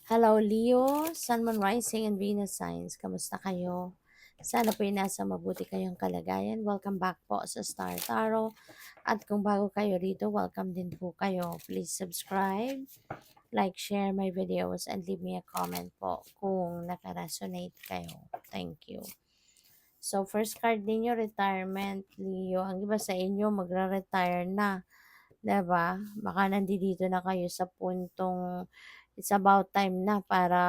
Hello Leo, Sun, Moon, Rising, and Venus signs. Kamusta kayo? Sana po nasa mabuti kayong kalagayan. Welcome back po sa Star Tarot. At kung bago kayo rito, welcome din po kayo. Please subscribe, like, share my videos, and leave me a comment po kung nakaresonate kayo. Thank you. So, first card ninyo, retirement, Leo. Ang iba sa inyo, magra-retire na. 'Di ba? Baka nandito na kayo sa puntong it's about time na para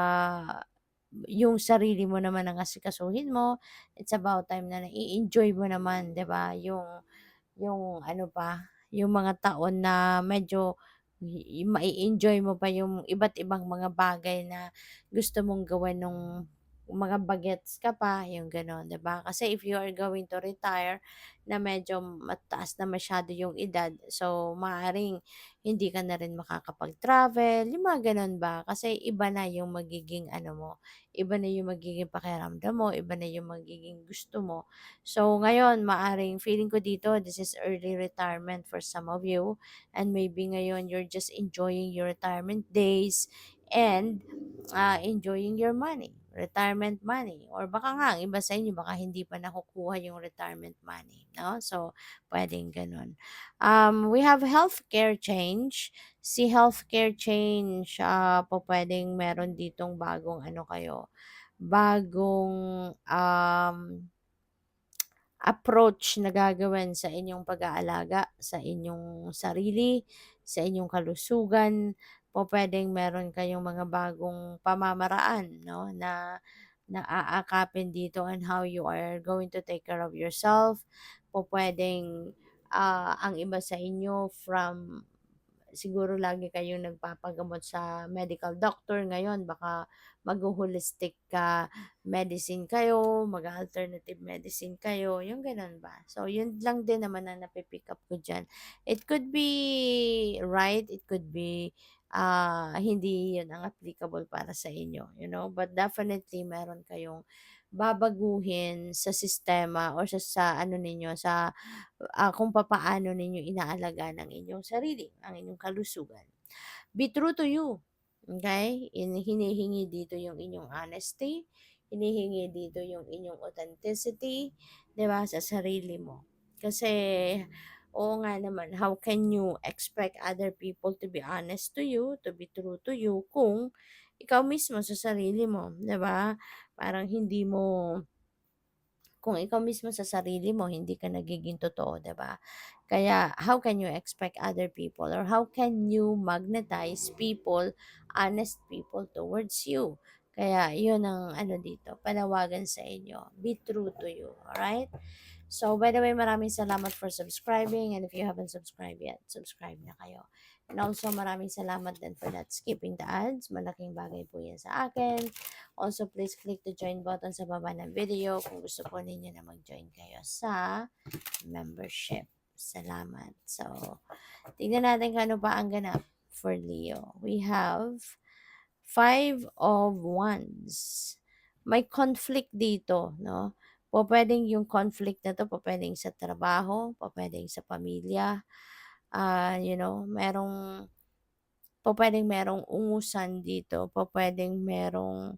yung sarili mo naman ang asikasuhin mo. It's about time na nai-enjoy mo naman, 'di ba? Yung ano pa, yung mga taon na medyo mai-enjoy mo pa yung iba't ibang mga bagay na gusto mong gawin nung mga bagets ka pa, yung gano'n, 'di ba? Kasi if you are going to retire na medyo mataas na masyado yung edad, so maaaring hindi ka na rin makakapag-travel, yung mga gano'n ba? Kasi iba na yung magiging ano mo, iba na yung magiging pakiramdam mo, iba na yung magiging gusto mo. So ngayon, maaring feeling ko dito, this is early retirement for some of you. And maybe ngayon, you're just enjoying your retirement days and enjoying your money, retirement money. Or baka nga, ang iba sa inyo, baka hindi pa nakukuha yung retirement money. No? So, pwedeng ganun. We have healthcare change. Si healthcare change, po pwedeng meron ditong bagong ano kayo, bagong approach na gagawin sa inyong pag-aalaga sa inyong sarili, sa inyong kalusugan. Pupuwedeng meron kayong mga bagong pamamaraan 'no, na aakapin dito on how you are going to take care of yourself. Pupuwedeng, ang iba sa inyo from siguro lagi kayong nagpapagamot sa medical doctor, ngayon baka magho-holistic medicine kayo, mag-alternative medicine kayo, yung gano'n ba. So, yun lang din naman ang napi-pick up ko diyan. It could be right, it could be, hindi yun ang applicable para sa inyo, you know, but definitely meron kayong babaguhin sa sistema or sa ano ninyo, sa kung papaano ninyo inaalagaan ang inyong sarili, ang inyong kalusugan. Be true to you. Okay? Hinihingi dito yung inyong honesty, hinihingi dito yung inyong authenticity, 'di ba, sa sarili mo. Kasi oo nga naman, how can you expect other people to be honest to you, to be true to you kung ikaw mismo sa sarili mo, 'di ba? Parang hindi mo kung ikaw mismo sa sarili mo hindi ka nagiging totoo, 'di ba? Kaya how can you expect other people or how can you magnetize people, honest people towards you? Kaya 'yun ang ano dito, panawagan sa inyo. Be true to you, alright? So, by the way, maraming salamat for subscribing, and if you haven't subscribed yet, subscribe na kayo. And also, maraming salamat din for not skipping the ads. Malaking bagay po yan sa akin. Also, please click the join button sa baba ng video kung gusto po ninyo na mag-join kayo sa membership. Salamat. So, tingnan natin kung ano pa ang ganap for Leo. We have Five of Wands. May conflict dito, no? Pupuwedeng yung conflict na 'to pupuwedeng sa trabaho, pupuwedeng sa pamilya, you know, pupuwedeng merong ungusan dito, pupuwedeng merong,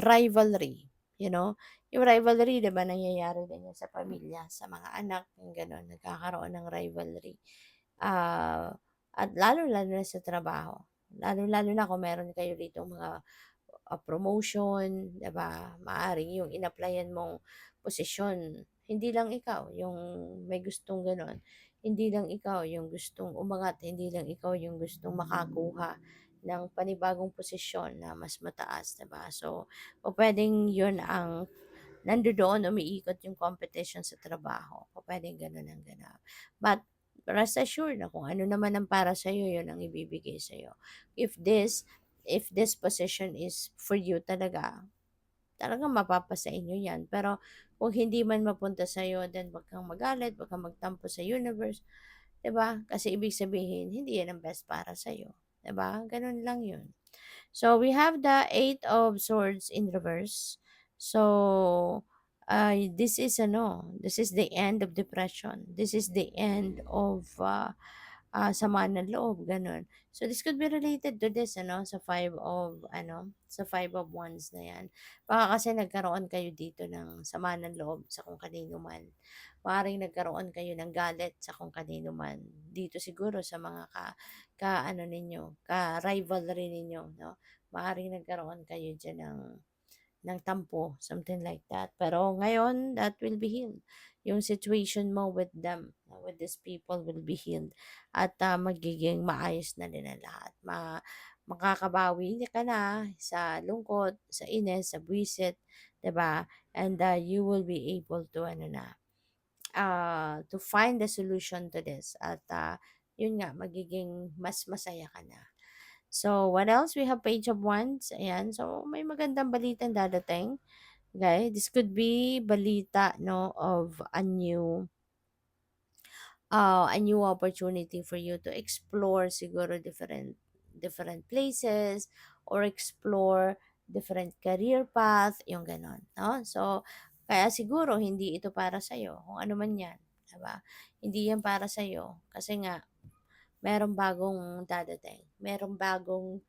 rivalry, you know? Yung rivalry 'di ba nangyayari din yan sa pamilya, sa mga anak, yung gano'n, nagkakaroon ng rivalry. Ah, at lalong-lalo na sa trabaho, lalong-lalo na kung meron kayo ditong mga promotion, 'di ba? Maaaring yung in-applyan mong posisyon, hindi lang ikaw yung may gustong gano'n. Hindi lang ikaw yung gustong umangat, hindi lang ikaw yung gustong makakuha ng panibagong posisyon na mas mataas, 'di ba? So, pupuwedeng 'yun ang nandodoon umiikot yung competition sa trabaho, pupuwedeng gano'n ang ganap. But rest assured na kung ano naman ang para sa'yo, 'yun ang ibibigay sa'yo. If this if this position is for you talaga, talagang mapapasa inyo 'yan. Pero kung hindi man mapunta sa'yo, then 'wag kang magalit, 'wag kang magtampo sa universe, 'di ba? Kasi ibig sabihin hindi 'yan ang best para sa'yo, 'di ba? Gano'n lang 'yun. So we have the Eight of Swords in reverse. So this is the end of depression. This is the end of sama ng loob, gano'n. So this could be related to this ano, sa five of wands na 'yan. Baka kasi nagkaroon kayo dito ng sama ng loob sa kung kanino man. Maaaring nagkaroon kayo ng galit sa kung kanino man. Dito siguro sa mga ka-ano ninyo, ka-rivalry ninyo 'no. Maaaring nagkaroon kayo diyan ng tampo, something like that. Pero ngayon, that will be healed. Yung situation mo with them, with these people will be healed. At magiging maayos na din ang lahat. Makakabawi ka na sa lungkot, sa inis, sa buwisit, 'di ba? And you will be able to ano na, to find the solution to this. At yun nga, magiging mas masaya ka na. So, what else? We have Page of Wands. Ayan. So, may magandang balitang dadating. Okay? This could be balita, no, of a new opportunity for you to explore siguro different places or explore different career path, yung ganon, no? So, kaya siguro hindi ito para sa'yo, kung ano man yan, diba? Hindi yan para sa'yo kasi nga, merong bagong dadating, merong bagong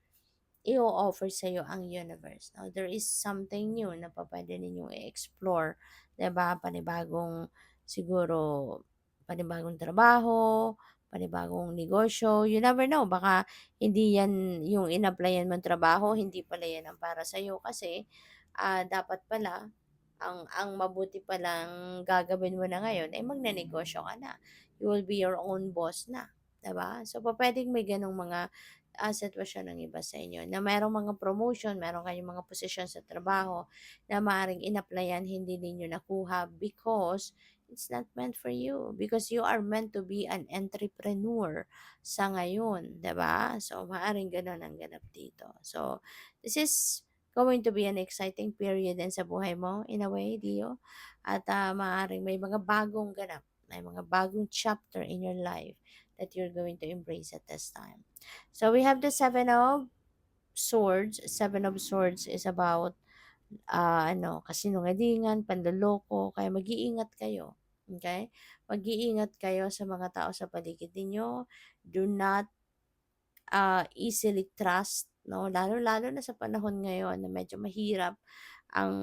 i-o-offer sa'yo ang universe. Now, there is something new na pwede ninyong i-explore. 'Di ba? Siguro, panibagong trabaho, panibagong negosyo. You never know. Baka hindi yan yung in-applyan mong trabaho, hindi pala yan ang para sa'yo. Kasi, dapat pala, ang mabuti palang gagawin mo na ngayon ay magnenegosyo ka na. You will be your own boss na. 'Di ba? So, pwedeng may ganong mga sitwasyon ng iba sa inyo na merong mga promotion, meron kayong mga posisyon sa trabaho na maaaring in-applyan, hindi ninyo nakuha because it's not meant for you. Because you are meant to be an entrepreneur sa ngayon, 'di ba? So, maaaring gano'n ang ganap dito. So, this is going to be an exciting period din sa buhay mo in a way, Dio. At maaaring may mga bagong ganap, may mga bagong chapter in your life that you're going to embrace at this time. So we have the Seven of Swords. Seven of Swords is about kasinungalingan, panloloko, kaya mag-iingat kayo. Okay? Mag-iingat kayo sa mga tao sa paligid ninyo. Do not easily trust, no? Lalo-lalo na sa panahon ngayon na medyo mahirap ang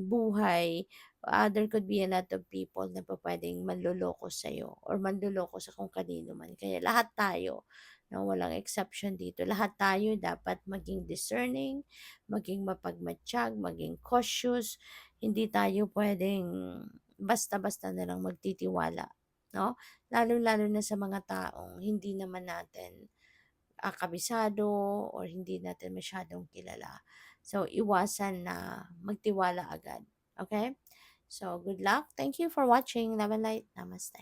buhay. There could be a lot of people na pwedeng manloloko sa'yo or manloloko sa kung kanino man. Kaya lahat tayo, no, walang exception dito. Lahat tayo dapat maging discerning, maging mapagmatsyag, maging cautious. Hindi tayo pwedeng basta-basta na lang magtitiwala, no? Lalo-lalo na sa mga taong hindi naman natin kabisado or hindi natin masyadong kilala. So, iwasan na magtiwala agad. Okay? So, good luck. Thank you for watching. Love and light. Namaste.